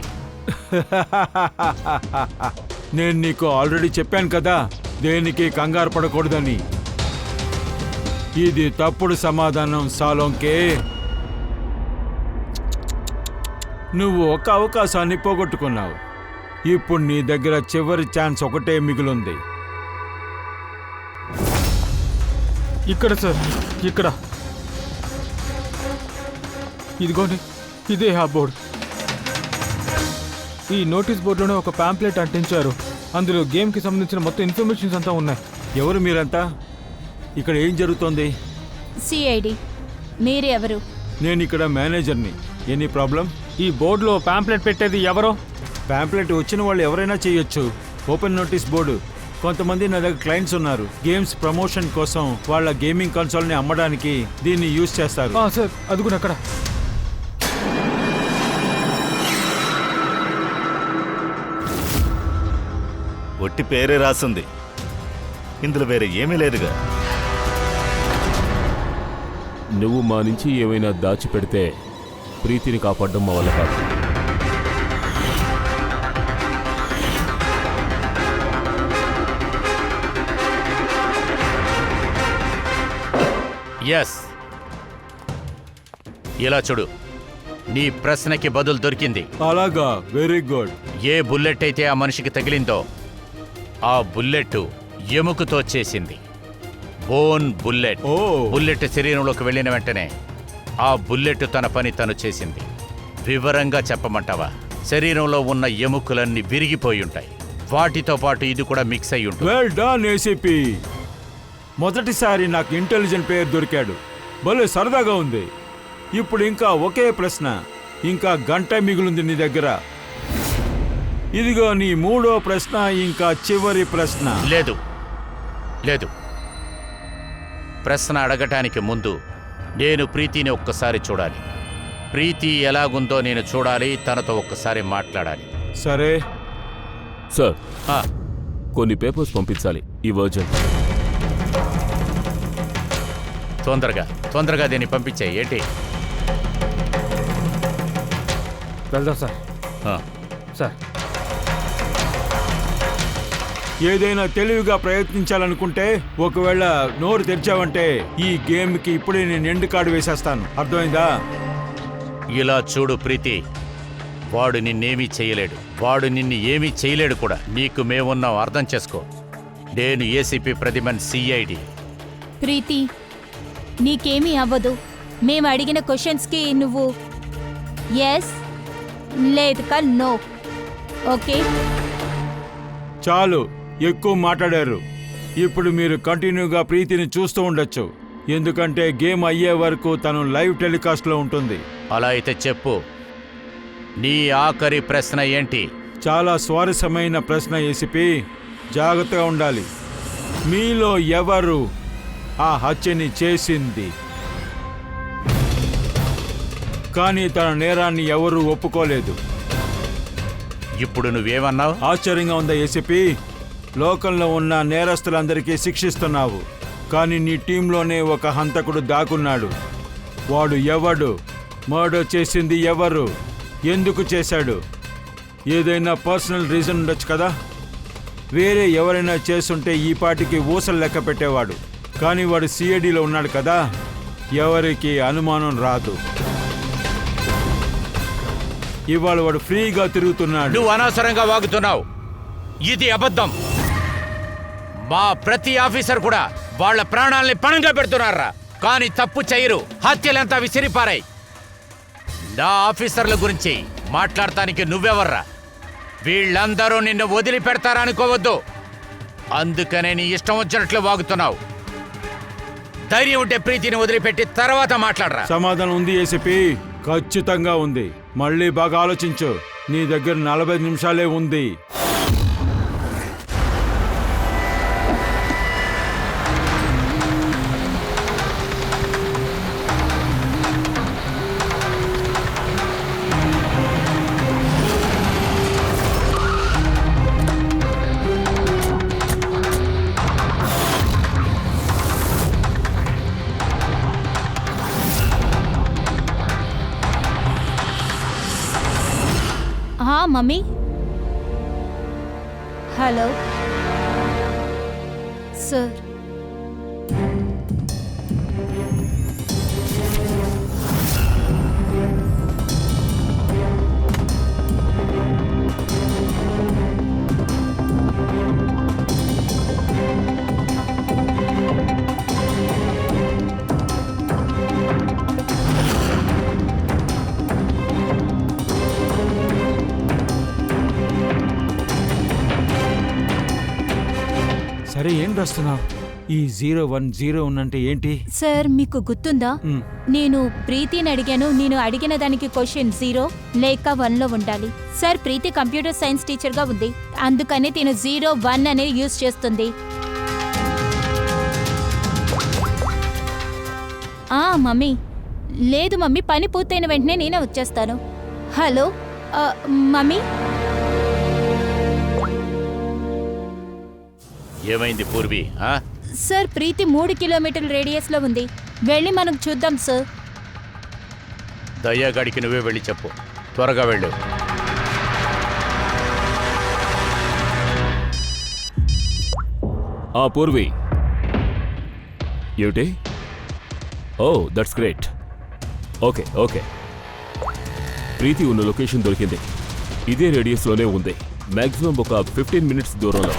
నేను నీకు ఆల్రెడీ చెప్పాను కదా, దేనికి కంగారు పడకూడదని. ఇది తప్పుడు సమాధానం సాలోంకే. నువ్వు ఒక అవకాశాన్ని పోగొట్టుకున్నావు. ఇప్పుడు నీ దగ్గర చివరి ఛాన్స్ ఒకటే మిగిలింది.
ఇక్కడ సార్, ఇక్కడ. ఇదిగోండి, ఇదే ఆ బోర్డు. ఈ నోటీస్ బోర్డులోనే ఒక పాంప్లెట్ అంటించారు. అందులో గేమ్కి సంబంధించిన మొత్తం ఇన్ఫర్మేషన్స్ అంతా ఉన్నాయి.
ఎవరు మీరంతా? ఇక్కడ ఏం జరుగుతోంది?
సిఐడి. మీరు ఎవరు?
నేను ఇక్కడ మేనేజర్ని. Any problem?
ఈ బోర్డులో పాంప్లెట్ పెట్టేది ఎవరో?
పాంప్లెట్ వచ్చిన వాళ్ళు ఎవరైనా చేయొచ్చు. ఓపెన్ నోటీస్ బోర్డు కొంతమంది నా దగ్గర క్లయింట్స్ ఉన్నారు. గేమ్స్ ప్రమోషన్ కోసం వాళ్ళ గేమింగ్ కన్సోల్ని అమ్మడానికి దీన్ని యూజ్ చేస్తారు.
సార్ అది కూడా అక్కడ.
ఒట్టి పేరే రాసింది, ఇందులో వేరే ఏమీ లేదుగా.
నువ్వు మా నుంచి ఏమైనా దాచిపెడితే ప్రీతిని కాపాడడం మా వల్ల కాదు.
ఎస్, ఇలా చూడు, నీ ప్రశ్నకి బదులు దొరికింది.
అలాగా, వెరీ గుడ్.
ఏ బుల్లెట్ అయితే ఆ మనిషికి తగిలిందో ఆ బుల్లెట్ ఎముకతో చేసింది. Bone bullet.
ఓ,
బుల్లెట్ శరీరంలోకి వెళ్ళిన వెంటనే ఆ బుల్లెట్ తన పని తను చేసింది. వివరంగా చెప్పమంటావా? శరీరంలో ఉన్న ఎముకలన్నీ విరిగిపోయి ఉంటాయి. వాటితో పాటు ఇది కూడా మిక్స్ అయి ఉంటుంది.
Well done ACP. మొదటిసారి నాకు ఇంటెలిజెంట్ పేరు దొరికాడు. భలే సరదాగా ఉంది. ఇప్పుడు ఇంకా ఒకే ప్రశ్న, ఇంకా గంట మిగులుంది నీ దగ్గర. ఇదిగో నీ మూడో ప్రశ్న, ఇంకా చివరి ప్రశ్న.
లేదు లేదు, ప్రశ్న అడగటానికి ముందు నేను ప్రీతిని ఒక్కసారి చూడాలి. ప్రీతి ఎలాగుందో నేను చూడాలి, తనతో ఒక్కసారి మాట్లాడాలి.
సరే
సార్,
ఆ,
కొన్ని పేపర్స్ పంపించాలి, ఈ వర్జన్.
తొందరగా దీన్ని పంపించాయి. ఏంటి?
వెళ్దాం సార్.
ఆ,
సార్
ఏదైనా తెలివిగా ప్రయత్నించాలనుకుంటే ఒకవేళ నోరు తెరిచావంటే ఈ గేమ్కి ఇప్పుడే నేను ఎండు కార్డు వేసేస్తాను. అర్థమైందా?
ఇలా చూడు ప్రీతి, వాడు నిన్నేమీ చేయలేడు. వాడు నిన్ను ఏమీ చేయలేడు కూడా. నీకు మేమున్నాం, అర్థం చేసుకో. నేను ఏసీపీ ప్రతిమన్, సిఐడి.
ప్రీతి, నీకేమీ అవ్వదు. మేము అడిగిన క్వశ్చన్స్కి నువ్వు ఎస్ లేదుకా నో. ఓకే?
చాలు, ఎక్కువ మాట్లాడారు. ఇప్పుడు మీరు కంటిన్యూగా ప్రీతిని చూస్తూ ఉండొచ్చు, ఎందుకంటే గేమ్ అయ్యే వరకు తను లైవ్ టెలికాస్ట్లో ఉంటుంది.
అలా అయితే చెప్పు, నీ ఆఖరి ప్రశ్న ఏంటి?
చాలా స్వారస్యమైన ప్రశ్న ఏసీపీ. జాగ్రత్తగా ఉండాలి. మీలో ఎవరు ఆ హత్యని చేసింది? కానీ తన నేరాన్ని ఎవరూ ఒప్పుకోలేదు.
ఇప్పుడు నువ్వేమన్నావు?
ఆశ్చర్యంగా ఉందా ఏసీపీ? లోకంలో ఉన్న నేరస్తులందరికీ శిక్షిస్తున్నావు, కానీ నీ టీంలోనే ఒక హంతకుడు దాక్కున్నాడు. వాడు ఎవడు? మర్డర్ చేసింది ఎవరు? ఎందుకు చేశాడు? ఏదైనా పర్సనల్ రీజన్ ఉండొచ్చు కదా. వేరే ఎవరైనా చేస్తుంటే ఈ పాటికి ఊసలు లెక్క పెట్టేవాడు. కానీ వాడు సిఐడిలో ఉన్నాడు కదా, ఎవరికి అనుమానం రాదు. ఇవాళ వాడు ఫ్రీగా తిరుగుతున్నాడు.
నువ్వు అనవసరంగా వాగుతున్నావు. ఇది అబద్ధం. మా ప్రతి ఆఫీసర్ కూడా వాళ్ళ ప్రాణాలని పణంగా పెడుతున్నారా, కానీ తప్పు చేయరు. హత్యలంతా విసిరిపారాయి. నా ఆఫీసర్ల గురించి మాట్లాడటానికి నువ్వెవర్రా? వీళ్ళందరూ నిన్ను వదిలిపెడతారా అనుకోవద్దు. అందుకనే నీ ఇష్టం వచ్చినట్లు వాగుతున్నావు. ధైర్యం ఉంటే ప్రీతిని వదిలిపెట్టి తర్వాత మాట్లాడరా.
సమాధానం ఉంది ఏసీపీ, ఖచ్చితంగా ఉంది. మళ్ళీ బాగా ఆలోచించు. నీ దగ్గర 45 నిమిషాలే ఉంది.
हाँ मम्मी. Hello sir.
సరే, ఏం రాస్తున్నావు? ఈ 010 అంటే ఏంటి?
సార్ మీకు గుర్తుందా
మ్,
నేను ప్రీతిని అడిగాను. నేను అడిగిన దానికి క్వశ్చన్ 0 లేక 1లో ఉండాలి. సార్ ప్రీతి కంప్యూటర్ సైన్స్ టీచర్గా ఉంది, అందుకని తిను 01 అనేది యూజ్ చేస్తుంది. మమ్మీ లేదు మమ్మీ, పని పూర్తయిన వెంటనే నేనే వచ్చేస్తాను. Hello mummy.
ఏమైంది పూర్వి?
సార్ ప్రీతి 3 కిలోమీటర్ల రేడియస్లో ఉంది, వెళ్ళి మనం చూద్దాం సార్.
దయ్యాగాడికి నువ్వే వెళ్ళి చెప్పు, త్వరగా వెళ్ళు.
పూర్వి ఏమిటి? Oh that's great. Okay okay, Preeti ఉన్న లొకేషన్ దొరికింది. ఇదే రేడియస్లోనే ఉంది, మ్యాక్సిమం ఒక 15 మినిట్స్ దూరంలో.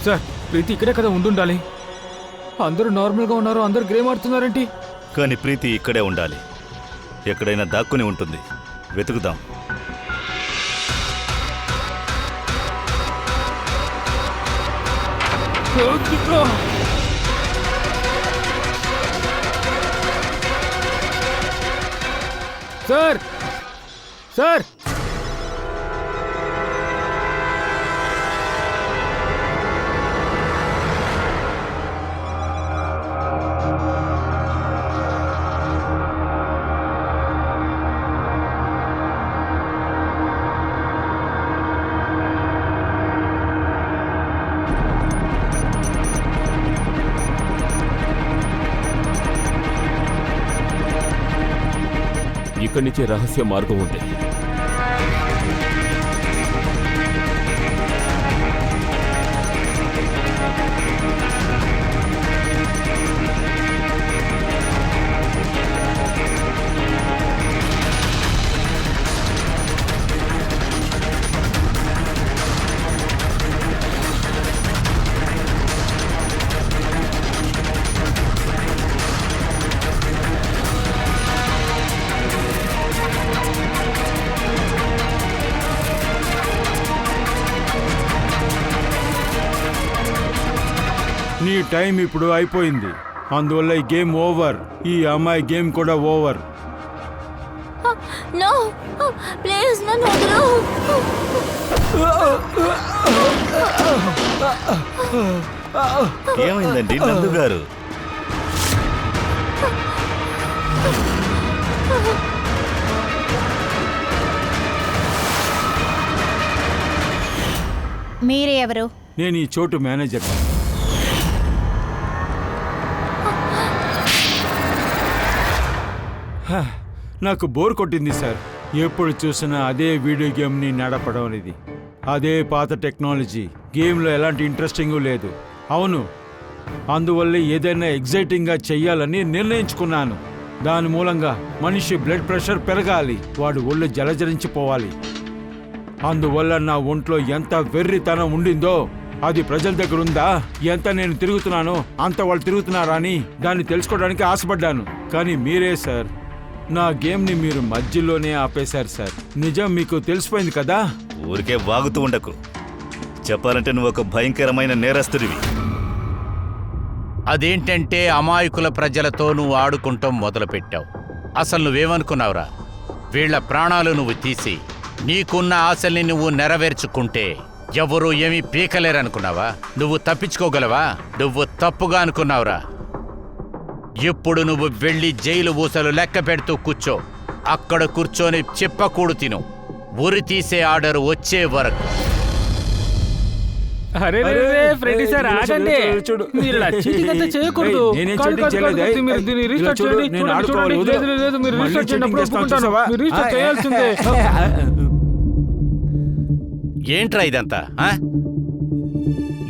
సార్ ప్రీతి ఇక్కడే కదా ఉండుండాలి. అందరూ నార్మల్గా ఉన్నారు, అందరూ గేమ్ ఆడుతున్నారేంటి?
కానీ ప్రీతి ఇక్కడే ఉండాలి, ఎక్కడైనా దాక్కుని ఉంటుంది. వెతుకుదాం.
సార్ సార్
ఇక్కడి నుంచే రహస్య మార్గం ఉంది.
నీ టైం ఇప్పుడు అయిపోయింది, అందువల్ల ఈ గేమ్ ఓవర్. ఈ అమ్మాయి గేమ్ కూడా ఓవర్.
నో ప్లీజ్ నన్ను వదిలు.
ఏమైందండి నందు గారు?
మీరే ఎవరు?
నేను ఈ చోటు మేనేజర్. నాకు బోర్ కొట్టింది సార్. ఎప్పుడు చూసినా అదే వీడియో గేమ్ని నడపడం అనేది. అదే పాత టెక్నాలజీ. గేమ్లో ఎలాంటి ఇంట్రెస్టింగ్ లేదు. అవును, అందువల్లే ఏదైనా ఎగ్జైటింగ్గా చెయ్యాలని నిర్ణయించుకున్నాను. దాని మూలంగా మనిషి బ్లడ్ ప్రెషర్ పెరగాలి, వాడు ఒళ్ళు జలజరించిపోవాలి. అందువల్ల నా ఒంట్లో ఎంత వెర్రితనం ఉండిందో అది ప్రజల దగ్గర ఉందా? ఎంత నేను తిరుగుతున్నానో అంత వాళ్ళు తిరుగుతున్నారా అని దాన్ని తెలుసుకోవడానికి ఆశపడ్డాను. కానీ మీరే సార్, నా గేమ్ని మీరు మధ్యలోనే ఆపేశారు సార్. నిజం మీకు తెలిసిపోయింది కదా.
ఊరికే వాగుతూ ఉండకు. చెప్పాలంటే నువ్వు ఒక భయంకరమైన నేరస్తుడివి.
అదేంటంటే అమాయకుల ప్రజలతో నువ్వు ఆడుకుంటాం మొదలుపెట్టావు. అసలు నువ్వేమనుకున్నావురా? వీళ్ల ప్రాణాలు నువ్వు తీసి నీకున్న ఆశల్ని నువ్వు నెరవేర్చుకుంటే ఎవరూ ఏమీ పీకలేరనుకున్నావా? నువ్వు తప్పించుకోగలవా? నువ్వు తప్పుగా అనుకున్నావురా. ఇప్పుడు నువ్వు వెళ్ళి జైలు ఊసలు లెక్క పెడుతూ కూర్చో. అక్కడ కూర్చొని చెప్పకూడు తిను, ఉరి తీసే ఆర్డర్ వచ్చే వరకు.
అరే ఫ్రెండ్ సార్ ఆగండి, మీరు ఇలా చీటింగ్ చేయకూడదు.
నేనేం
కాదు,
చీటింగ్
కాదు,
చేయలేదే.
కాదు, మీరు దీన్ని రీస్టార్ట్
ఇలా చూడు,
చేయండి.
నేను
చూడండి,
ఆడుకోవాలి,
చూడండి.
వదిలు.
లేదు, లేదు, మీరు
మళ్ళీ
రీస్టార్ట్ చేయండి,
చీటింగ్
అప్పుడు
చేస్తాను,
ఒప్పుకుంటాను.
చూసావా?
మీరు రీస్టార్ట్ చేయాల్సిందే.
ఏంట్రా ఇదంతా?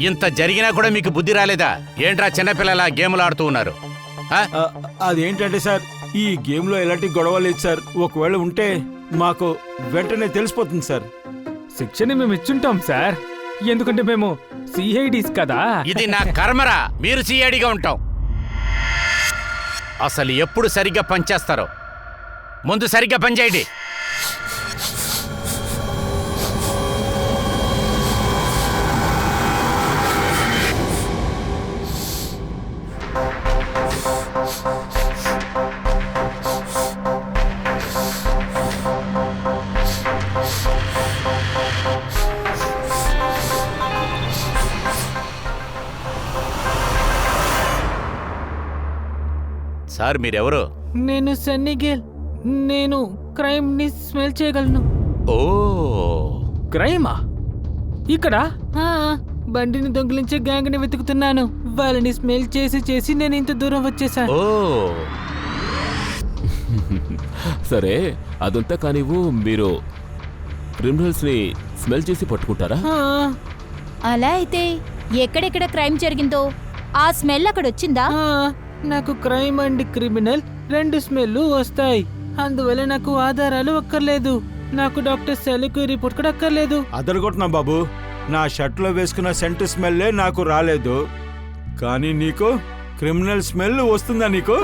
ఇంత జరిగినా కూడా మీకు బుద్ధి రాలేదా? ఏంట్రా చిన్నపిల్లల గేములు ఆడుతూ ఉన్నారు?
అదేంటంటే సార్, ఈ గేమ్లో ఎలాంటి గొడవలు లేదు సార్. ఒకవేళ ఉంటే మాకు వెంటనే తెలిసిపోతుంది సార్.
శిక్షని మేము ఇచ్చుంటాం సార్, ఎందుకంటే మేము సిఐడీస్ కదా.
ఇది నా కర్మరా, మీరు సిఐడిగా ఉంటాం. అసలు ఎప్పుడు సరిగ్గా పనిచేస్తారో ముందు సరిగ్గా పనిచేయండి. సార్ మీరెవరు?
నేను సన్నీగేల్. నేను క్రైమ్ ని స్మెల్ చేయగలను.
ఓ,
క్రైమా? ఇక్కడ బండిని దొంగిలించే గ్యాంగ్ ని వెతుకుతున్నాను. వాళ్ళని స్మెల్ చేసి చేసి నేను ఇంత దూరం వచ్చేసాను.
ఓ,
సరే అదంతా కానివ్వు, మీరు క్రిమినల్స్ ని స్మెల్ చేసి పట్టుకుంటారా?
అలా అయితే ఎక్కడెక్కడ క్రైమ్ జరిగిందో ఆ స్మెల్ అక్కడ వచ్చిందా?
నాకు క్రైమ్ అండ్ క్రిమినల్ రెండు స్మెల్ వస్తాయి. అందువల్ల నాకు ఆధారాలు అక్కర్లేదు. నాకు డాక్టర్ సెలకు రిపోర్ట్ కూడా అక్కర్లేదు.
అదరగొట్టినా బాబు, నా షర్ట్లో వేసుకున్న సెంట్ స్మెల్లే నాకు రాలేదు, కానీ నీకు క్రిమినల్ స్మెల్ వస్తుందా నీకు?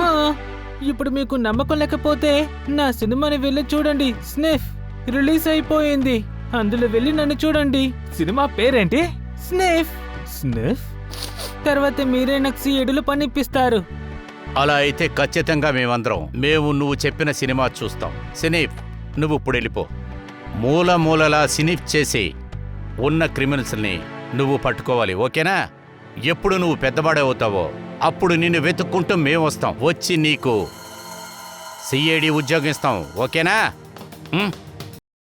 ఇప్పుడు మీకు నమ్మకం లేకపోతే నా సినిమాని వెళ్ళి చూడండి. స్నిఫ్ రిలీజ్ అయిపోయింది, అందులో వెళ్ళి నన్ను చూడండి. సినిమా పేరేంటి? స్నిఫ్. స్నిఫ్ తర్వాత మీరే నాకు సిఐడిలో పనిపిస్తారు.
అలా అయితే ఖచ్చితంగా మేము నువ్వు చెప్పిన సినిమా చూస్తాం. సినీఫ్, నువ్వు ఇప్పుడు వెళ్ళిపో. మూలలా సినీఫ్ చేసి ఉన్న క్రిమినల్స్ని నువ్వు పట్టుకోవాలి, ఓకేనా? ఎప్పుడు నువ్వు పెద్దవాడే అవుతావో అప్పుడు నిన్ను వెతుక్కుంటూ మేము వస్తాం. వచ్చి నీకు సిఐడి ఉద్యోగం ఇస్తాం, ఓకేనా?